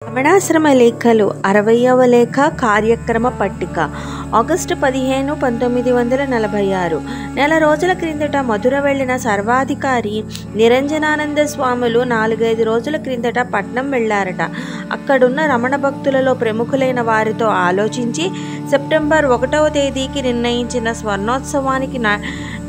రమణాశ్రమ లేఖలు 60వ లేఖ కార్యక్రమ పట్టిక ఆగస్టు 15, 1946. నెల రోజుల క్రిందట మధుర వెళ్లిన సర్వాధికారి నిరంజనానంద స్వాములు 4-5 రోజుల క్రిందట పట్నం వెళ్లారట. అక్కడున్న రమణ భక్తులలో ప్రముఖులైన వారితో ఆలోచించి సెప్టెంబర్ 1వ తేదీకి నిర్ణయించిన స్వర్ణోత్సవానికి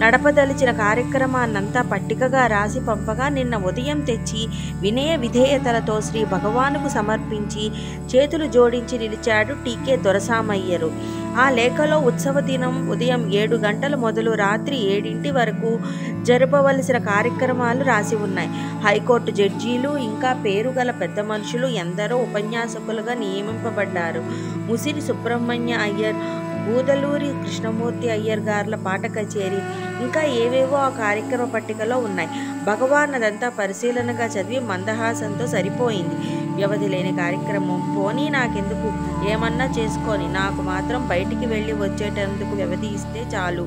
నడపదలిచిన కార్యక్రమాన్నంతా పట్టికగా రాసి పంపగా నిన్న ఉదయం తెచ్చి వినయ విధేయతలతో శ్రీ భగవానుకు సమర్పించి చేతులు జోడించి నిలిచాడు టీకే దొరసామయ్యరు. ఆ లేఖలో ఉత్సవ దినం ఉదయం 7 గంటలు మొదలు రాత్రి 7 వరకు జరపవలసిన కార్యక్రమాలు రాసి ఉన్నాయి. హైకోర్టు జడ్జీలు ఇంకా పేరుగల పెద్ద మనుషులు ఎందరో ఉపన్యాసకులుగా నియమింపబడ్డారు. ముసిరి సుబ్రహ్మణ్య అయ్యర్, బూదలూరి కృష్ణమూర్తి అయ్యర్ గార్ల పాట కచేరీ ఇంకా ఏవేవో ఆ కార్యక్రమ పట్టికలో ఉన్నాయి. భగవాన్ అదంతా పరిశీలనగా చదివి మందహాసంతో సరిపోయింది, వ్యవధి లేని కార్యక్రమం, పోనీ నాకెందుకు, ఏమన్నా చేసుకొని నాకు మాత్రం బయటికి వెళ్ళి వచ్చేటందుకు వ్యవధి ఇస్తే చాలు.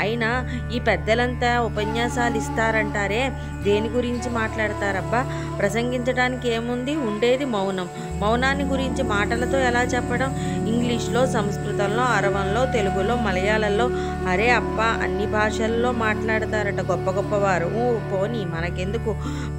అయినా ఈ పెద్దలంతా ఉపన్యాసాలు ఇస్తారంటారే, దేని గురించి మాట్లాడతారబ్బా? ప్రసంగించడానికి ఏముంది, ఉండేది మౌనం. మౌనాన్ని గురించి మాటలతో ఎలా చెప్పడం? ఇంగ్లీష్లో, సంస్కృతంలో, అరవంలో, తెలుగులో, మలయాళంలో, అరే అప్ప అన్ని భాషల్లో మాట్లాడతారట గొప్ప గొప్పవారు. పోనీ మనకెందుకు,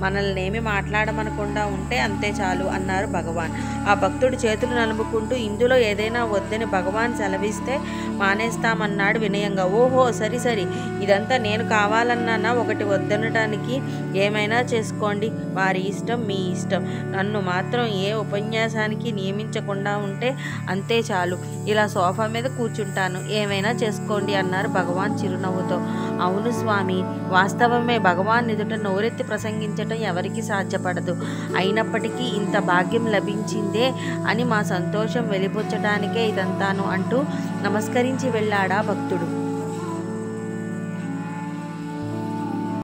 మనల్నేమి మాట్లాడమనకుండా ఉంటే అంతే చాలు అన్నారు భగవాన్. ఆ భక్తుడు చేతులు నలుపుకుంటూ ఇందులో ఏదైనా వద్దని భగవాన్ సెలవిస్తే మానేస్తామన్నాడు వినయంగా. ఓహో, సరి సరి, ఇదంతా నేను కావాలన్నానా ఒకటి వద్దనటానికి? ఏమైనా చేసుకోండి, వారి ఇష్టం, మీ ఇష్టం. నన్ను మాత్రం ఏ ఉపన్యాసానికి నియమించకుండా ఉంటే అంతే చాలు. ఇలా సోఫా మీద కూర్చుంటాను, ఏమైనా చేసుకోండి అన్నారు భగవాన్ చిరునవ్వుతో. అవును స్వామి, వాస్తవమే. భగవాన్ ఎదుట నోరెత్తి ప్రసంగించటం ఎవరికి సాధ్యపడదు. అయినప్పటికీ ఇంత భాగ్యం లభించిందే అని మా సంతోషం వెలిబుచ్చటానికే ఇదంతాను అంటూ నమస్కరించి వెళ్ళాడా భక్తుడు.